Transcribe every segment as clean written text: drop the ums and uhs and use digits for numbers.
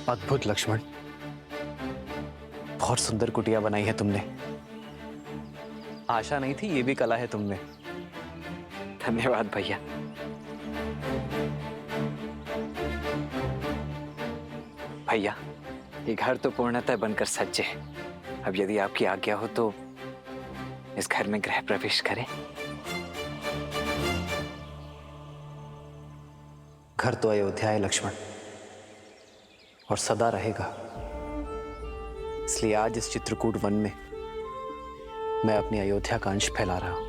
अद्भुत लक्ष्मण, बहुत सुंदर कुटिया बनाई है तुमने। आशा नहीं थी ये भी कला है तुमने। धन्यवाद भैया। भैया, ये घर तो पूर्णतः बनकर सज्ज है। अब यदि आपकी आज्ञा हो तो इस घर में गृह प्रवेश करें। घर तो अयोध्या है लक्ष्मण, और सदा रहेगा। इसलिए आज इस चित्रकूट वन में मैं अपनी अयोध्या का अंश फैला रहा हूं।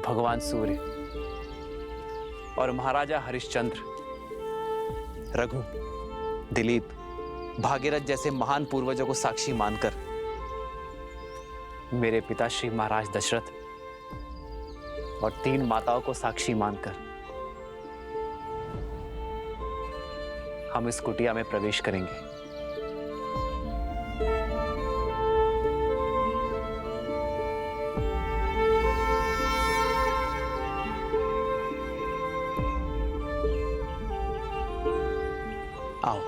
भगवान सूर्य और महाराजा हरिश्चंद्र, रघु, दिलीप, भागीरथ जैसे महान पूर्वजों को साक्षी मानकर, मेरे पिता श्री महाराज दशरथ और 3 माताओं को साक्षी मानकर हम इस कुटिया में प्रवेश करेंगे। आओ।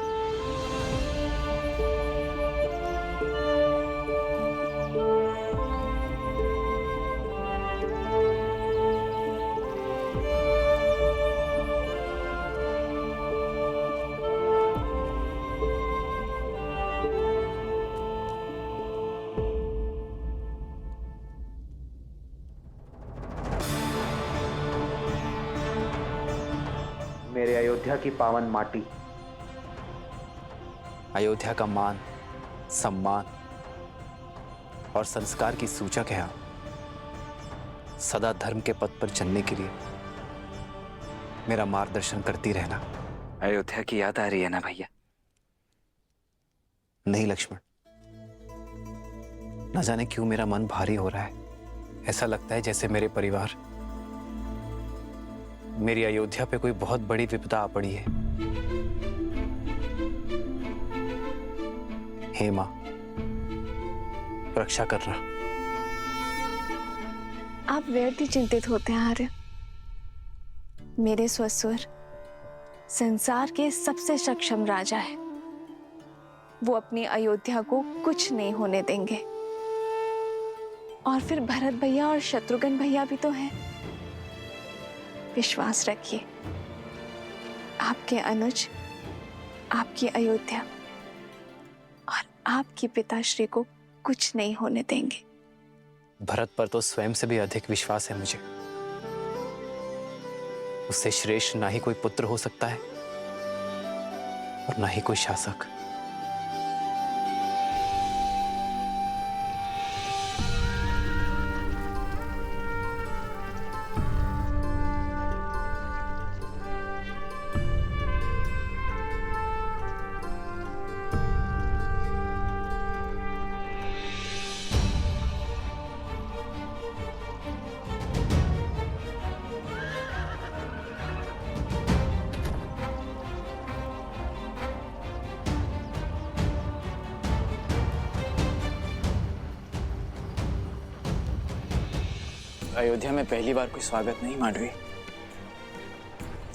मेरे अयोध्या की पावन माटी, अयोध्या का मान, सम्मान और संस्कार की सूचक है आप। सदा धर्म के पथ पर चलने के लिए मेरा मार्गदर्शन करती रहना। अयोध्या की याद आ रही है ना भैया? नहीं लक्ष्मण, न जाने क्यों मेरा मन भारी हो रहा है। ऐसा लगता है जैसे मेरे परिवार, मेरी अयोध्या पे कोई बहुत बड़ी विपदा आ पड़ी है। हे मां, रक्षा करना। आप व्यर्थ ही चिंतित होते हैं आर्य। मेरे ससुर संसार के सबसे सक्षम राजा है। वो अपनी अयोध्या को कुछ नहीं होने देंगे। और फिर भरत भैया और शत्रुघ्न भैया भी तो हैं। विश्वास रखिए, आपके अनुज आपकी अयोध्या और आपके पिताश्री को कुछ नहीं होने देंगे। भरत पर तो स्वयं से भी अधिक विश्वास है मुझे। उससे श्रेष्ठ ना ही कोई पुत्र हो सकता है और ना ही कोई शासक। अयोध्या में पहली बार कोई स्वागत नहीं मांडवी।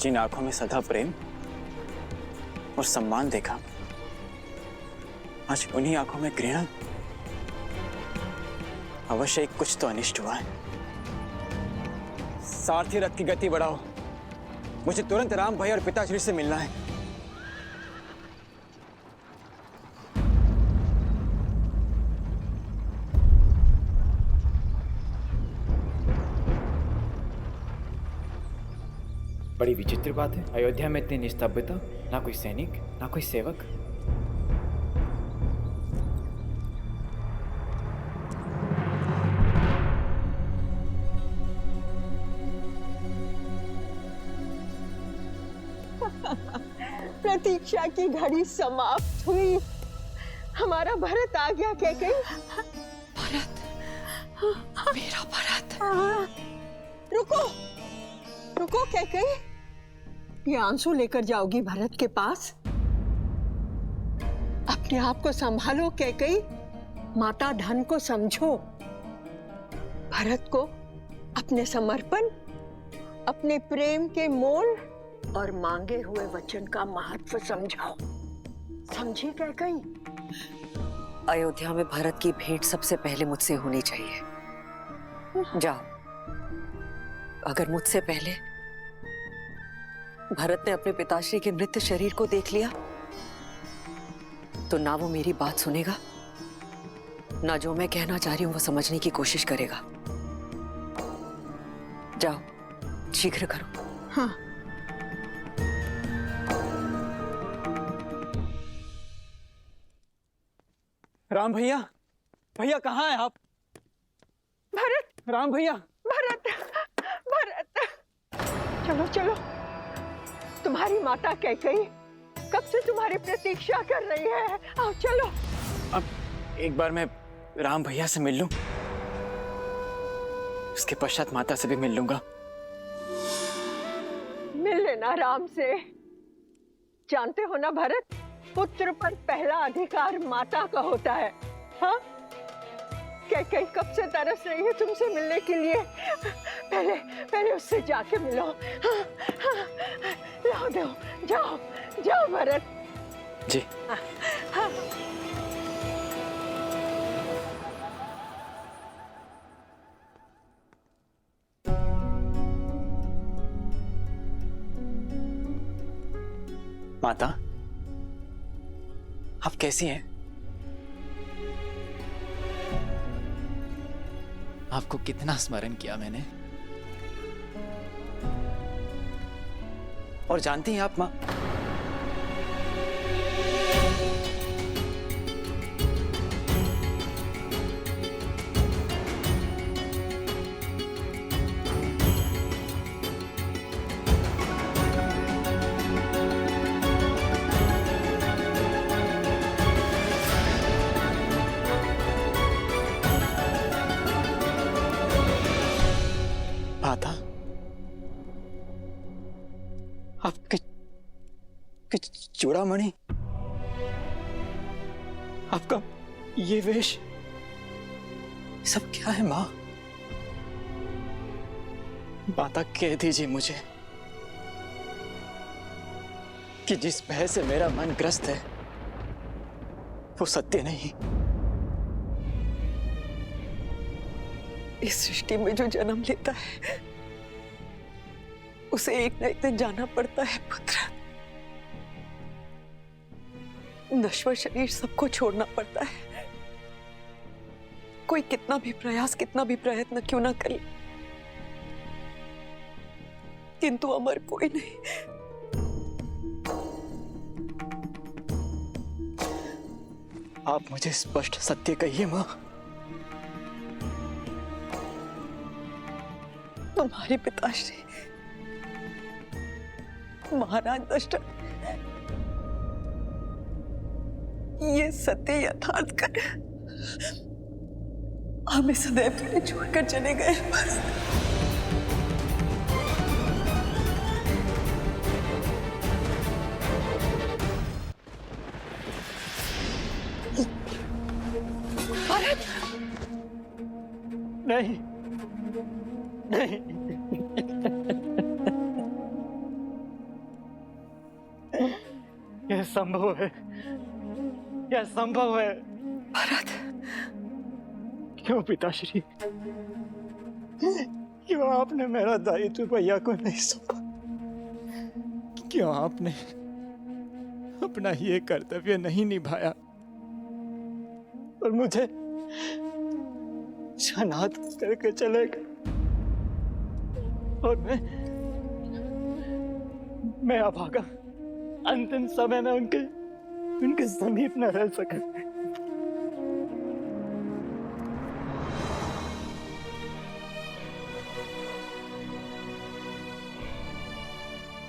जिन आंखों में सदा प्रेम और सम्मान देखा, आज उन्हीं आंखों में घृणा। अवश्य कुछ तो अनिष्ट हुआ है। सारथी रथ की गति बढ़ाओ, मुझे तुरंत राम भाई और पिताश्री से मिलना है। बड़ी विचित्र बात है, अयोध्या में इतनी निस्तब्धता, ना कोई सैनिक ना कोई सेवक। प्रतीक्षा की घड़ी समाप्त हुई। हमारा भरत आ गया। क्या कही? भरत, मेरा भरत। रुको रुको, क्या कही? ये आंसू लेकर जाओगी भरत के पास? अपने आप को संभालो कैकई, माता धन को समझो। भरत को अपने समर्पण, अपने प्रेम के मोल और मांगे हुए वचन का महत्व समझाओ। समझी कैकई? अयोध्या में भरत की भेंट सबसे पहले मुझसे होनी चाहिए। जाओ, अगर मुझसे पहले भरत ने अपने पिताश्री के मृत शरीर को देख लिया तो ना वो मेरी बात सुनेगा, ना जो मैं कहना चाह रही हूं वो समझने की कोशिश करेगा। जाओ, शीघ्र करो। हाँ। राम भैया, भैया कहाँ हैं आप? भरत, राम भैया। भरत, भरत, चलो चलो। तुम्हारी माता कैकई कब से तुम्हारी प्रतीक्षा कर रही है। आओ चलो। अब एक बार मैं राम भैया से मिल लूं, उसके पश्चात माता से भी मिल लूंगा। मिल लेना राम से। जानते हो ना भरत, पुत्र पर पहला अधिकार माता का होता है। हाँ, कैकई कब से तरस रही है तुमसे मिलने के लिए। पहले पहले उससे जाके मिलो। हाँ, हाँ, लाओ दो, जाओ जाओ भरत जी। हाँ, हाँ। माता, आप कैसी हैं? आपको कितना स्मरण किया मैंने। और जानती हैं आप माँ, माता, आपके चूड़ामणि, आपका ये वेश, सब क्या है माँ? माता कह दीजिए मुझे कि जिस भय से मेरा मन ग्रस्त है वो सत्य नहीं। इस सृष्टि में जो जन्म लेता है उसे एक न एक दिन जाना पड़ता है पुत्र। नश्वर शरीर सबको छोड़ना पड़ता है। कोई कितना भी प्रयास, कितना भी प्रयत्न क्यों ना करे, किंतु अमर कोई नहीं। आप मुझे स्पष्ट सत्य कहिए माँ। तुम्हारे पिताश्री महाराज दशरथ ये सत्य यथार्थ कर हमें सदैव के लिए छोड़कर चले गए। भरत, नहीं नहीं, यह संभव है, यह संभव है। भरत, क्यों पिताश्री, क्यों आपने मेरा दायित्व भैया को नहीं सौंपा? क्यों आपने अपना ये कर्तव्य नहीं निभाया और मुझे अनाथ करके चले गए? और मैं अभागा अंतिम समय में उनके समीप न रह सका।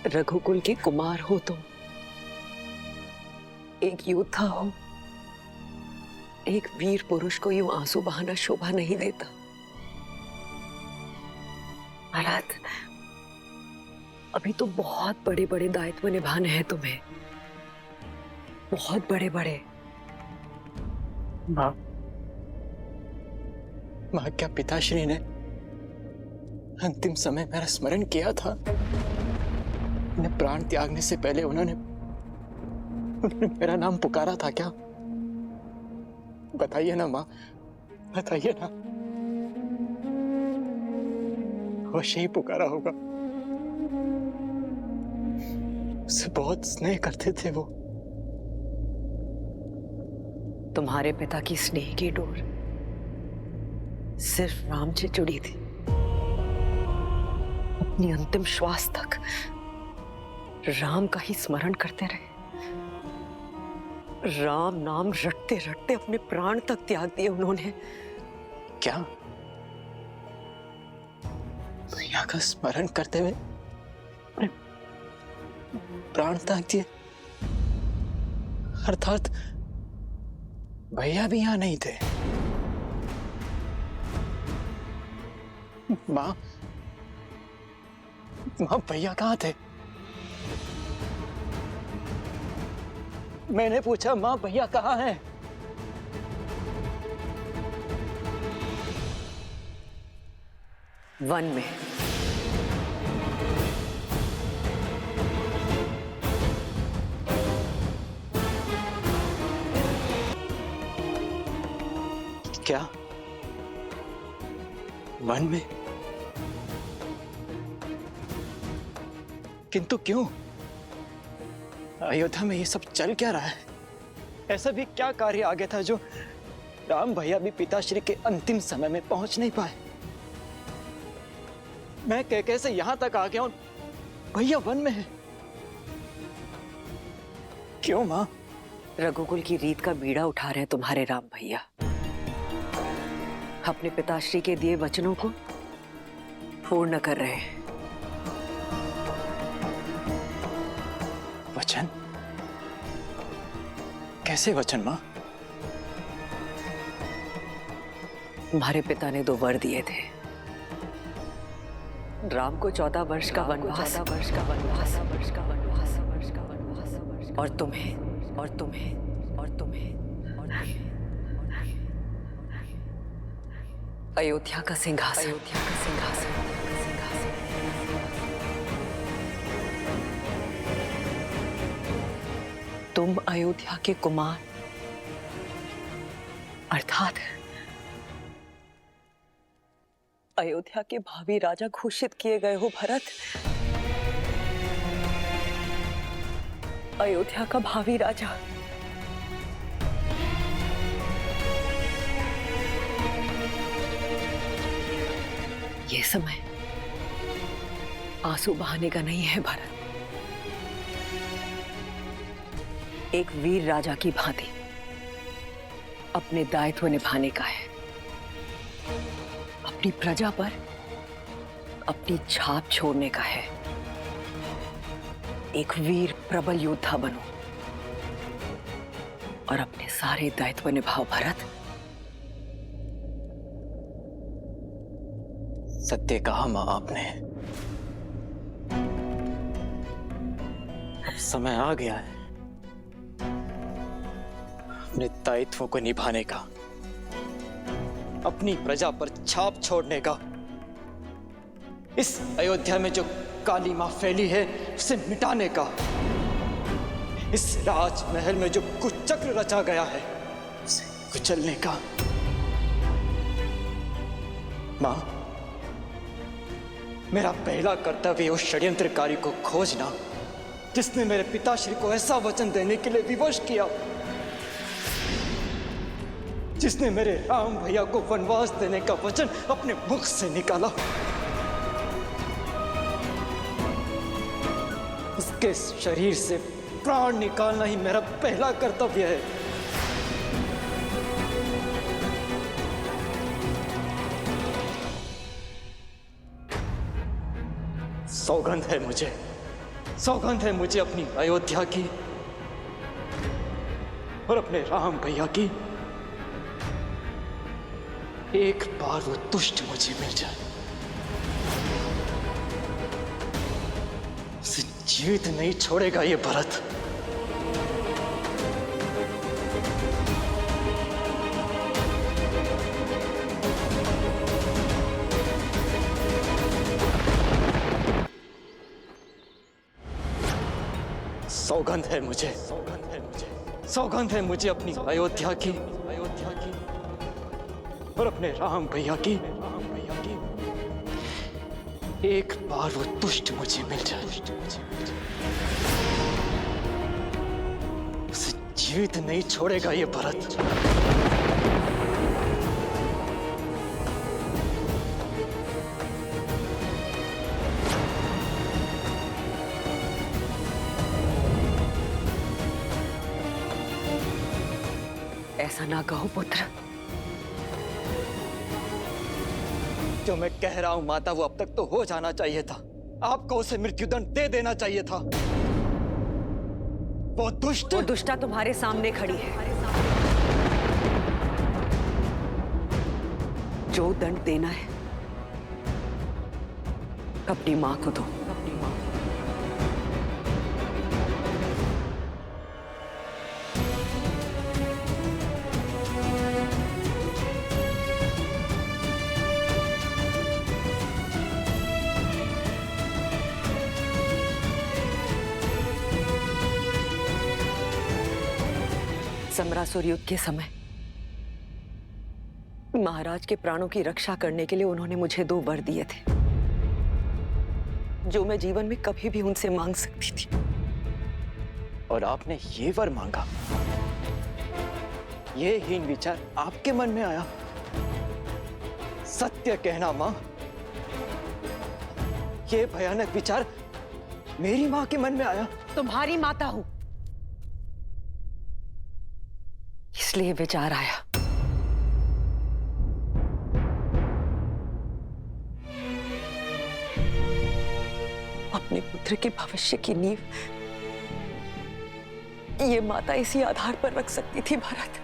रघुकुल के कुमार हो तुम, एक योद्धा हो, एक वीर पुरुष को यूं आंसू बहाना शोभा नहीं देता। भरत, अभी तो बहुत बड़े बड़े दायित्व निभाने हैं तुम्हें, बहुत बड़े बड़े। माँ, क्या पिताश्री ने अंतिम समय मेरा स्मरण किया था? अपने प्राण त्यागने से पहले उन्होंने मेरा नाम पुकारा था क्या? बताइए ना माँ, बताइए ना। अवश्य ही पुकारा होगा। उससे बहुत स्नेह करते थे वो। तुम्हारे पिता की स्नेह की डोर सिर्फ राम से जुड़ी थी। अपनी अंतिम श्वास तक राम का ही स्मरण करते रहे। राम नाम रटते रटते अपने प्राण तक त्याग दिए उन्होंने। क्या? भैया का स्मरण करते हुए अपने प्राण त्याग दिए? अर्थात भैया भी यहां नहीं थे। माँ, भैया कहाँ थे? मैंने पूछा माँ, भैया कहाँ हैं? वन में। क्या? वन में? किंतु क्यों? अयोध्या में ये सब चल क्या रहा है? ऐसा भी क्या कार्य आ गया था जो राम भैया भी पिताश्री के अंतिम समय में पहुंच नहीं पाए? मैं कैसे यहां तक आ गया हूं, भैया वन में है। क्यों मां? रघुकुल की रीत का बीड़ा उठा रहे हैं तुम्हारे राम भैया। अपने पिताश्री के दिए वचनों को पूर्ण कर रहे हैं। वचन? कैसे वचन मां? तुम्हारे पिता ने 2 वर दिए थे। राम को 14 वर्ष का वनवास, और तुम्हें अयोध्या का सिंहासन। तुम अयोध्या के कुमार अर्थात अयोध्या के भावी राजा घोषित किए गए हो भरत। अयोध्या का भावी राजा। ये समय आंसू बहाने का नहीं है भरत। एक वीर राजा की भांति अपने दायित्व निभाने का है। अपनी प्रजा पर अपनी छाप छोड़ने का है। एक वीर प्रबल योद्धा बनो और अपने सारे दायित्व निभाओ भरत। सत्य कहा मां आपने। अब समय आ गया है अपने दायित्वों को निभाने का, अपनी प्रजा पर छाप छोड़ने का। इस अयोध्या में जो काली मां फैली है उसे मिटाने का। इस राजमहल में जो कुचक्र रचा गया है उसे कुचलने का। मां, मेरा पहला कर्तव्य उस षड्यंत्रकारी को खोजना जिसने मेरे पिताश्री को ऐसा वचन देने के लिए विवश किया, जिसने मेरे राम भैया को वनवास देने का वचन अपने मुख से निकाला। उसके शरीर से प्राण निकालना ही मेरा पहला कर्तव्य है। सौगंध है मुझे अपनी अयोध्या की और अपने राम भैया की। एक बार वो दुष्ट मुझे मिल जाए, उसे जीवित नहीं छोड़ेगा ये भरत। सौगंध है मुझे, सौगंध है मुझे अपनी अयोध्या की और अपने राम भैया की। एक बार वो दुष्ट मुझे मिल जाए, उसे जीवित नहीं छोड़ेगा ये भरत। ऐसा ना कहो पुत्र। जो मैं कह रहा हूं माता, वो अब तक तो हो जाना चाहिए था। आपको उसे मृत्युदंड दे देना चाहिए था। वो दुष्टा तुम्हारे सामने खड़ी है। जो दंड देना है अपनी मां को दो। समरासुर युद्ध के समय महाराज के प्राणों की रक्षा करने के लिए उन्होंने मुझे 2 वर दिए थे, जो मैं जीवन में कभी भी उनसे मांग सकती थी। और आपने ये वर मांगा? ये हीन विचार आपके मन में आया? सत्य कहना मां, ये भयानक विचार मेरी मां के मन में आया? तुम्हारी माता हूं, इसलिए विचार आया। अपने पुत्र के भविष्य की नींव ये माता इसी आधार पर रख सकती थी। भरत,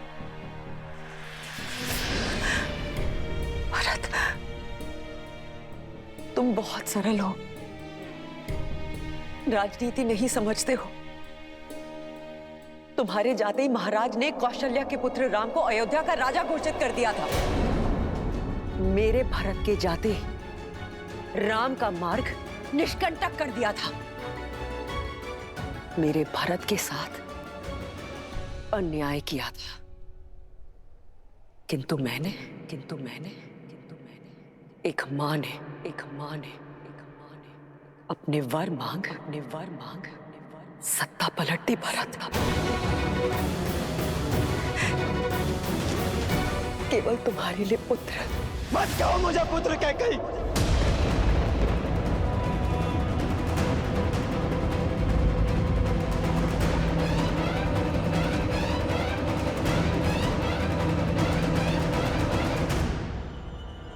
भरत, तुम बहुत सरल हो, राजनीति नहीं समझते हो। तुम्हारे जाते ही महाराज ने कौशल्या के पुत्र राम को अयोध्या का राजा घोषित कर दिया था। मेरे भरत के जाते राम का मार्ग निष्कंटक कर दिया था। मेरे भरत के साथ अन्याय किया था, किंतु मैंने एक मां ने अपने वर मांग सत्ता पलट दी। भरत, केवल तुम्हारे लिए पुत्र। मत कहो मुझे पुत्र कैकेयी।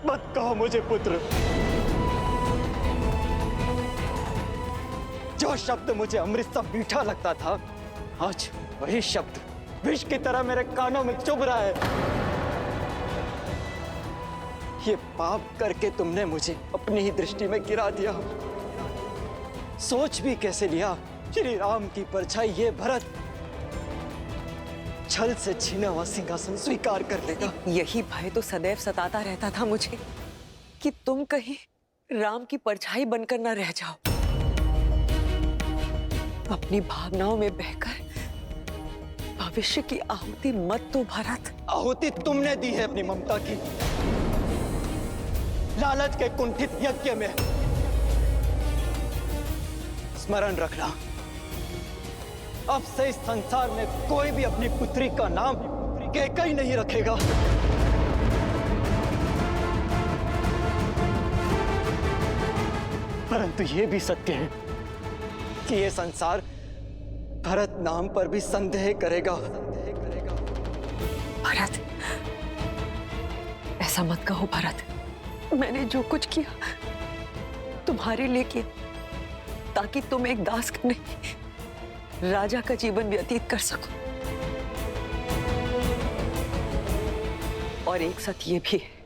मत कहो मुझे पुत्र। जो शब्द मुझे अमृत सा मीठा लगता था, आज वही शब्द विष की तरह मेरे कानों में चुभ रहा है। ये पाप करके तुमने मुझे अपनी ही दृष्टि में गिरा दिया। सोच भी कैसे लिया श्री राम की परछाई ये भरत छल से छीना हुआ सिंहासन स्वीकार कर लेगा। यही भय तो सदैव सताता रहता था मुझे कि तुम कहीं राम की परछाई बनकर न रह जाओ। अपनी भावनाओं में बहकर भविष्य की आहुति मत दो भरत। आहुति तुमने दी है अपनी ममता की, लालच के कुंठित यज्ञ में। स्मरण रखना, अब से इस संसार में कोई भी अपनी पुत्री का नाम कैकेयी नहीं रखेगा। परंतु यह भी सत्य है कि यह संसार भरत नाम पर भी संदेह करेगा। भरत, ऐसा मत कहो भरत। मैंने जो कुछ किया तुम्हारे लिए किया, ताकि तुम एक दास का नहीं राजा का जीवन व्यतीत कर सको। और एक सत्य ये भी है